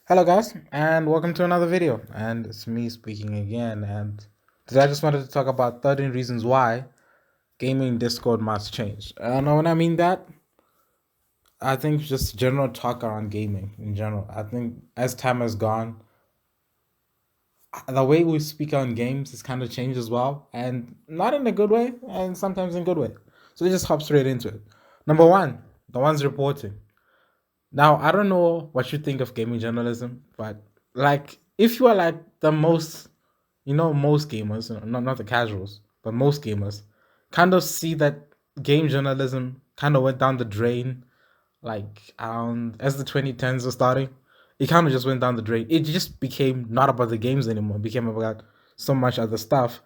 Hello guys, and welcome to another video. And it's me speaking again. And today I just wanted to talk about 13 reasons why gaming Discord must change. I know when I mean that, I think just general talk around gaming in general. I think as time has gone, the way we speak on games has kind of changed as well, and not in a good way, and sometimes in a good way. So we just hop straight into it. Number one, the ones reporting. Now, I don't know what you think of gaming journalism, but like if you are like the most, most gamers, not the casuals, but most gamers, kind of see that game journalism kind of went down the drain, like as the 2010s were starting, it kind of just went down the drain. It just became not about the games anymore. It became about so much other stuff,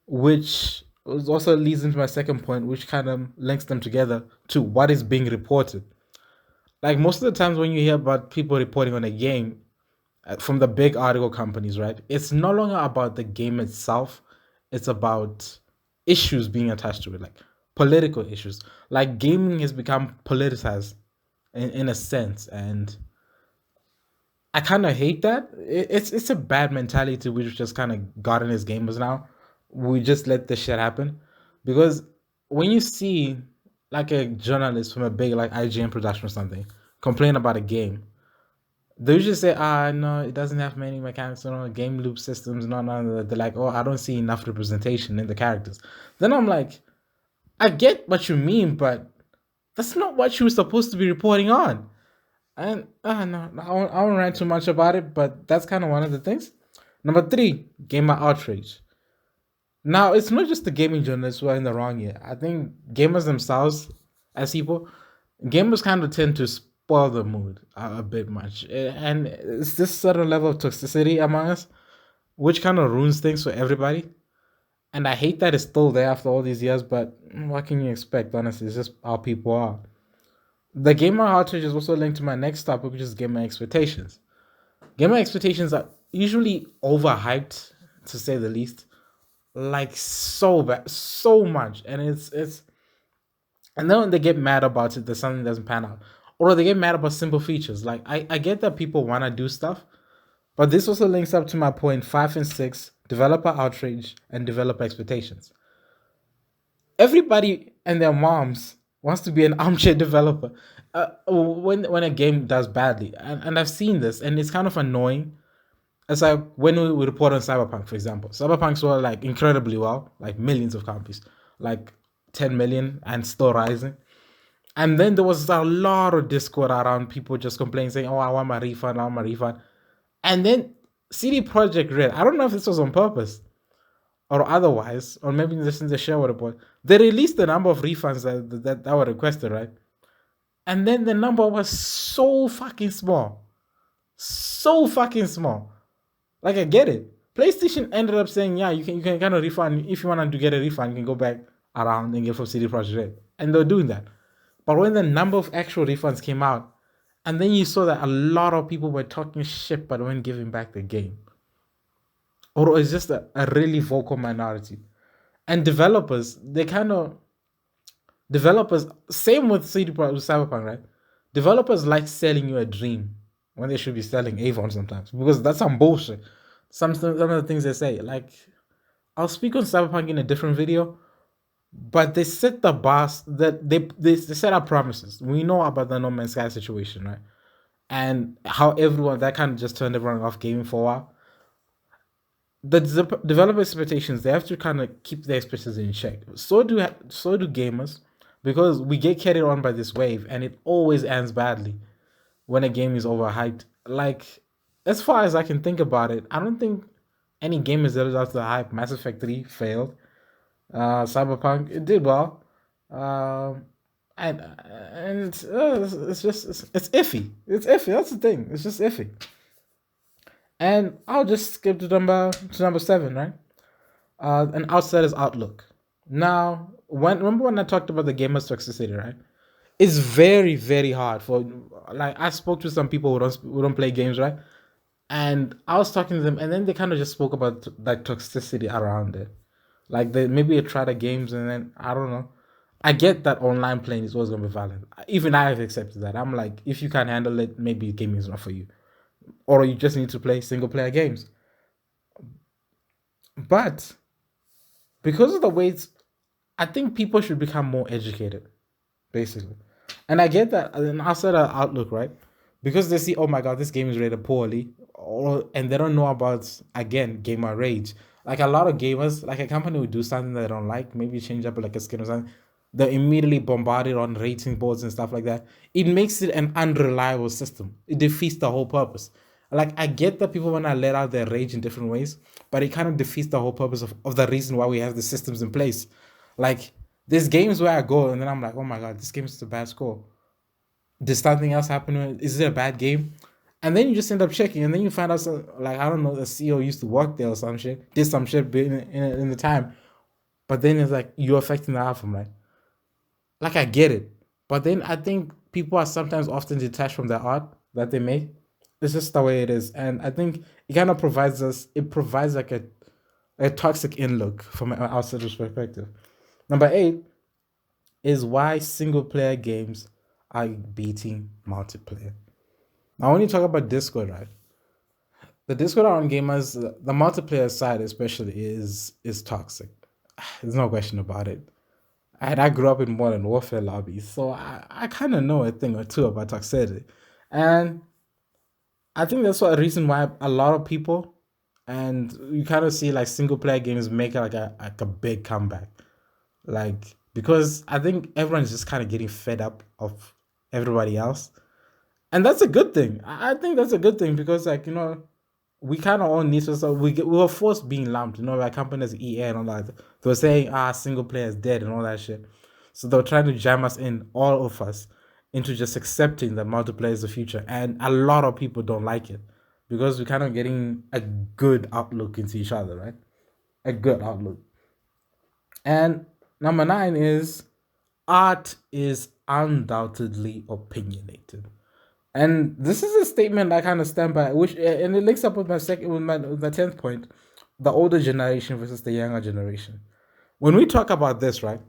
which also leads into my second point, which kind of links them together to what is being reported. Like most of the times when you hear about people reporting on a game from the big article companies, right? It's no longer about the game itself. It's about issues being attached to it, like political issues. Like gaming has become politicized in a sense, and I kind of hate that. It's a bad mentality we've just kind of gotten as gamers now. We just let this shit happen because when you see like a journalist from a big like IGN production or something complain about a game, they usually say, no, it doesn't have many mechanics, game loop systems, no. They're like, oh, I don't see enough representation in the characters. Then I'm like, I get what you mean, but that's not what you were supposed to be reporting on. And no, I won't rant too much about it, but that's kind of one of the things. Number three, gamer outrage. Now, it's not just the gaming journalists who are in the wrong here. I think gamers themselves, as people, gamers kind of tend to spoil the mood a bit much. And it's this certain level of toxicity among us, which kind of ruins things for everybody. And I hate that it's still there after all these years, but what can you expect, honestly? It's just how people are. The gamer outrage is also linked to my next topic, which is gamer expectations. Gamer expectations are usually overhyped, to say the least, like so bad, so much, and it's and then when they get mad about it, that something doesn't pan out, or they get mad about simple features. Like I get that people want to do stuff, but this also links up to my point 5 and 6: developer outrage and developer expectations. Everybody and their moms wants to be an armchair developer when a game does badly, and I've seen this, and it's kind of annoying. It's like when we report on Cyberpunk, for example. Cyberpunk sold like incredibly well, like millions of copies, like 10 million and still rising. And then there was a lot of discord around people just complaining, saying, "Oh, I want my refund, I want my refund." And then CD Projekt Red, I don't know if this was on purpose or otherwise, or maybe this is the share report. They released the number of refunds that were requested, right? And then the number was so fucking small, so fucking small. Like I get it. PlayStation ended up saying, yeah, you can kind of refund if you want to get a refund, you can go back around and get from CD Projekt Red, and they're doing that. But when the number of actual refunds came out, and then you saw that a lot of people were talking shit but weren't giving back the game, or it's just a really vocal minority. And developers, they kind of developers same with CD Projekt with Cyberpunk, right? Developers like selling you a dream when they should be selling Avon sometimes because that's some bullshit. Some of the things they say, like I'll speak on Cyberpunk in a different video, but they set the bars that they set up promises. We know about the No Man's Sky situation, right? And how everyone that kind of just turned everyone off gaming for a while. The developer expectations, they have to kind of keep their expectations in check. So do gamers, because we get carried on by this wave, and it always ends badly when a game is overhyped. Like, as far as I can think about it, I don't think any game is lived up to the hype. Mass Effect 3 failed. Cyberpunk, it did well. And it's iffy. It's iffy. That's the thing. It's just iffy. And I'll just skip to number 7, right? An outsider's outlook. Now, remember when I talked about the gamer's toxicity, right? It's very, very hard for, like, I spoke to some people who don't play games, right? And I was talking to them, and then they kind of just spoke about that toxicity around it. Like they maybe tried the games, and then I don't know. I get that online playing is always gonna be violent. Even I have accepted that. I'm like, if you can't handle it, maybe gaming is not for you. or you just need to play single player games. But because of the way I think people should become more educated, basically. And I get that, and outside of Outlook, right? Because they see, oh my god, this game is rated poorly, and they don't know about, again, gamer rage. Like a lot of gamers, like a company would do something they don't like, maybe change up like a skin or something. They're immediately bombarded on rating boards and stuff like that. It makes it an unreliable system. It defeats the whole purpose. Like I get that people want to let out their rage in different ways, but it kind of defeats the whole purpose of the reason why we have the systems in place. Like there's games where I go and then I'm like, oh my god, this game is a bad score. Did something else happen? Is it a bad game? And then you just end up checking, and then you find out, like, I don't know, the CEO used to work there or some shit, did some shit in the time. But then it's like, you're affecting the outcome, right? Like, I get it. But then I think people are sometimes often detached from the art that they make. It's just the way it is. And I think it kind of provides like a toxic in look from an outsider's perspective. Number 8 is why single player games are beating multiplayer. Now, when you talk about Discord, right? The Discord on gamers, the multiplayer side especially is toxic. There's no question about it. And I grew up in modern warfare lobbies, so I kind of know a thing or two about toxicity. And I think that's what a reason why a lot of people, and you kind of see like single player games make like a big comeback. Like because I think everyone's just kind of getting fed up of everybody else, and that's a good thing. I think that's a good thing because like we kind of all need to. So we were forced being lumped, like companies EA and all that. They were saying single player is dead and all that shit. So they were trying to jam us in, all of us, into just accepting that multiplayer is the future, and a lot of people don't like it because we're kind of getting a good outlook into each other, right? A good outlook. And number 9 is art is undoubtedly opinionated. And this is a statement I kind of stand by, which and it links up with my 10th point, the older generation versus the younger generation. When we talk about this, right?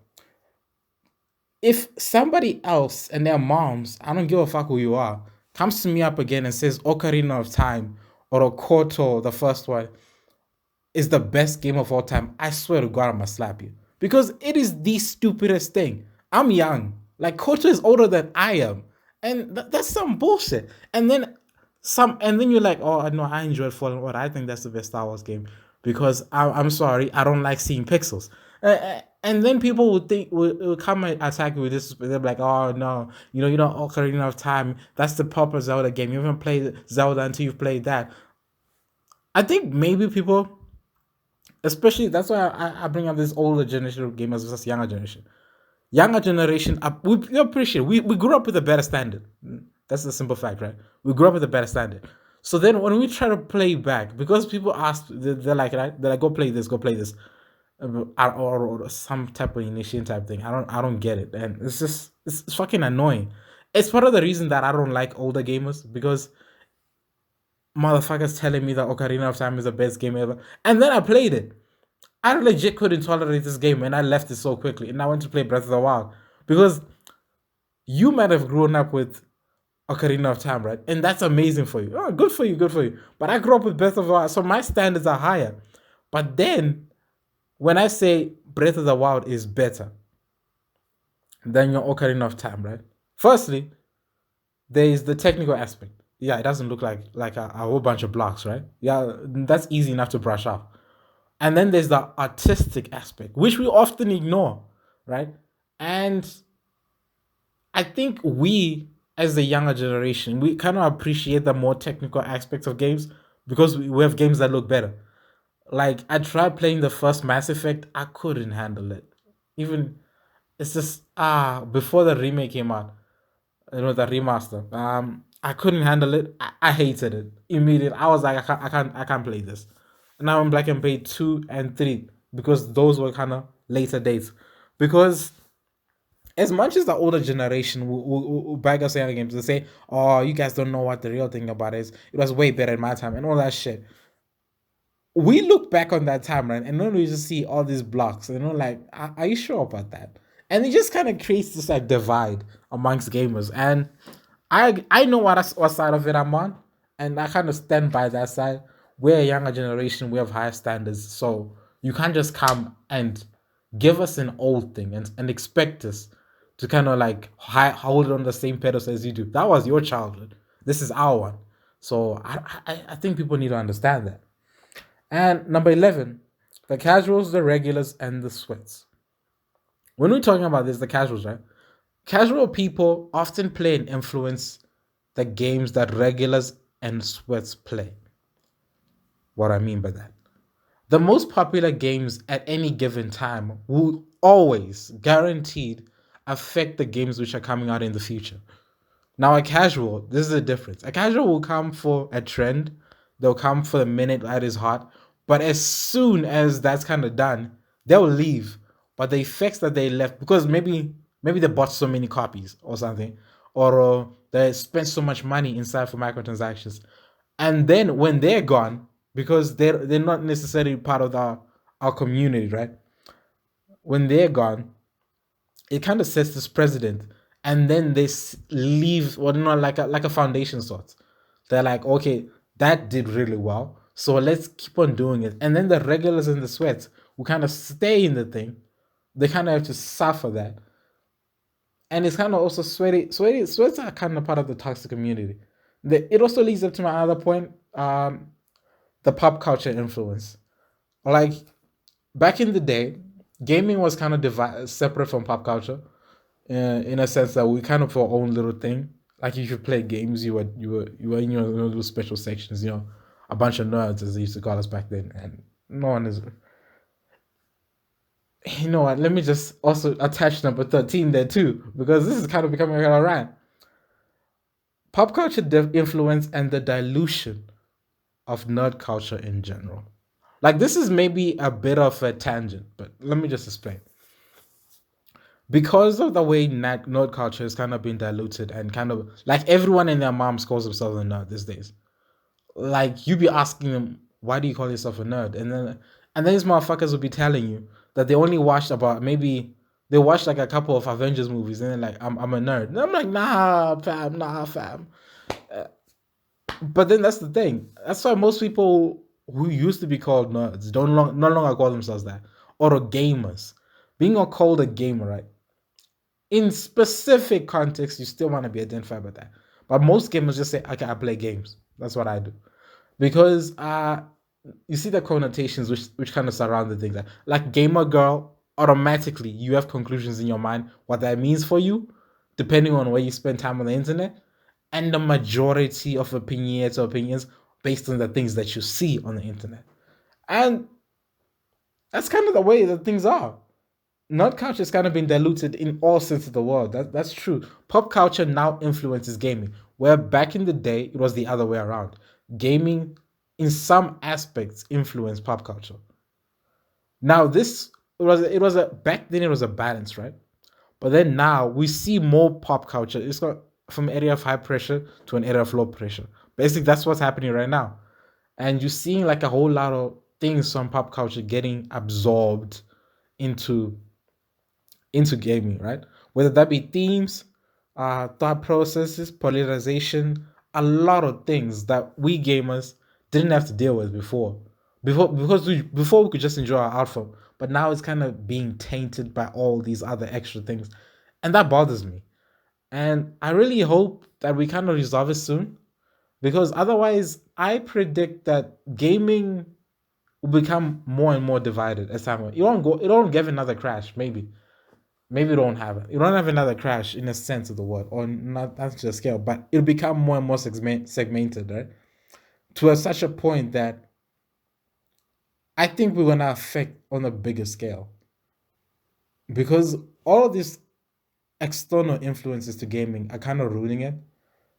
If somebody else and their moms, I don't give a fuck who you are, comes to me up again and says Ocarina of Time or a Koto, the first one, is the best game of all time, I swear to God, I'm gonna slap you. Because it is the stupidest thing. I'm young. Like, Koto is older than I am. And that's some bullshit. And then you're like, oh, no, I enjoyed Fallen Order. I think that's the best Star Wars game. Because I'm sorry, I don't like seeing pixels. And then people will come and attack you with this. They're like, oh no, you don't Ocarina of Time. That's the proper Zelda game. You haven't played Zelda until you've played that. I think maybe people, especially that's why I bring up this older generation of gamers versus younger generation. Younger generation, we appreciate. We grew up with a better standard. That's the simple fact, right? We grew up with a better standard. So then when we try to play back, because people ask, they're like, right? They're like, go play this, or some type of initiation type thing. I don't get it, and it's fucking annoying. It's part of the reason that I don't like older gamers because motherfuckers telling me that Ocarina of Time is the best game ever, and then I played it. I legit couldn't tolerate this game, and I left it so quickly, and I went to play Breath of the Wild because you might have grown up with Ocarina of Time, right? And that's amazing for you. Oh, good for you, good for you. But I grew up with Breath of the Wild, so my standards are higher. But then, when I say Breath of the Wild is better than your Ocarina of Time, right? Firstly, there is the technical aspect. Yeah, it doesn't look like a whole bunch of blocks, right? Yeah, that's easy enough to brush off. And then there's the artistic aspect, which we often ignore, right? And I think we, as the younger generation, we kind of appreciate the more technical aspects of games because we have games that look better. Like, I tried playing the first Mass Effect, I couldn't handle it. Even, it's just, before the remake came out, the remaster, I couldn't handle it. I hated it immediately. I was like, I can't play this. Now I'm Black and Bay 2 and 3 because those were kind of later dates. Because as much as the older generation will bag us saying games, they say, "Oh, you guys don't know what the real thing about it is. It was way better in my time," and all that shit. We look back on that time, right, and then we just see all these blocks, and we're like, "Are you sure about that?" And it just kind of creates this like divide amongst gamers. And I know what side of it I'm on, And I kind of stand by that side. We're a younger generation, we have higher standards. So you can't just come and give us an old thing and expect us to kind of like hold it on the same pedestal as you do. That was your childhood. This is our one. So I think people need to understand that. And number 11, the casuals, the regulars, and the sweats. When we're talking about this, the casuals, right? Casual people often play and influence the games that regulars and sweats play. What I mean by that. The most popular games at any given time will always, guaranteed, affect the games which are coming out in the future. Now, a casual, this is the difference. A casual will come for a trend, they'll come for the minute that is hot, but as soon as that's kind of done, they'll leave. But the effects that they left, because maybe they bought so many copies or something, or they spent so much money inside for microtransactions, and then when they're gone, because they're not necessarily part of our community, right? When they're gone, it kind of sets this precedent, and then they leave what not like a foundation sort. They're like, okay, that did really well, so let's keep on doing it. And then the regulars and the sweats who kind of stay in the thing, they kind of have to suffer that. And it's kind of also sweats are kind of part of the toxic community. It also leads up to my other point, the pop culture influence. Like back in the day, gaming was kind of separate from pop culture, in a sense that we kind of our own little thing. Like if you play games, you were in your little special sections. A bunch of nerds as they used to call us back then, and no one is. You know what? Let me just also attach number 13 there too, because this is kind of becoming a rant. Pop culture influence and the dilution of nerd culture in general. Like this is maybe a bit of a tangent, but let me just explain. Because of the way nerd culture has kind of been diluted and kind of like everyone and their moms calls themselves a nerd these days. Like you be asking them, why do you call yourself a nerd? And then these motherfuckers will be telling you that they only watched about maybe they watched like a couple of Avengers movies and they're like, I'm a nerd. And I'm like, nah, fam. But then that's the thing. That's why most people who used to be called nerds no longer call themselves that. Or gamers. Being called a gamer, right? In specific context, you still want to be identified by that. But most gamers just say, okay, I play games. That's what I do. Because you see the connotations which kind of surround the things. Like gamer girl, automatically you have conclusions in your mind what that means for you, depending on where you spend time on the internet, and the majority of opinions based on the things that you see on the internet. And that's kind of the way that things are. Nerd culture has kind of been diluted in all sense of the word. That's true. Pop culture now influences gaming, where back in the day it was the other way around. Gaming, in some aspects, influenced pop culture. Now this it was a back then it was a balance, right? But then now we see more pop culture. It's got from an area of high pressure to an area of low pressure. Basically, that's what's happening right now. And you're seeing like a whole lot of things from pop culture getting absorbed into gaming, right? Whether that be themes, thought processes, polarization, a lot of things that we gamers didn't have to deal with before. Before we could just enjoy our outfit, but now it's kind of being tainted by all these other extra things, and that bothers me. And I really hope that we kind of resolve it soon, because otherwise, I predict that gaming will become more and more divided as time goes. It won't give another crash, maybe you don't have it. You don't have another crash in a sense of the word, or not that's just scale, but it'll become more and more segmented, right? Such a point that I think we're gonna affect on a bigger scale because all of these external influences to gaming are kind of ruining it.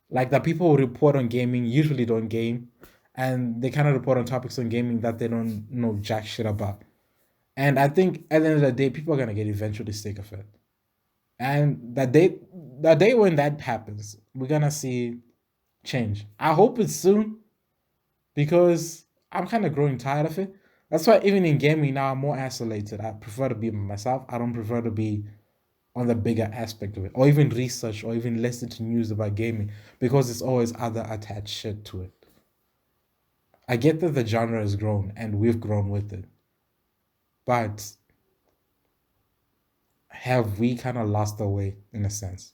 Like the people who report on gaming usually don't game, and they kind of report on topics on gaming that they don't know jack shit about. And I think at the end of the day, people are gonna get eventually sick of it. And the day when that happens, we're gonna see change. I hope it's soon because I'm kind of growing tired of it. That's why even in gaming now, I'm more isolated. I prefer to be myself. I don't prefer to be on the bigger aspect of it, or even research, or even listen to news about gaming because it's always other attached shit to it. I get that the genre has grown and we've grown with it, but have we kind of lost our way in a sense?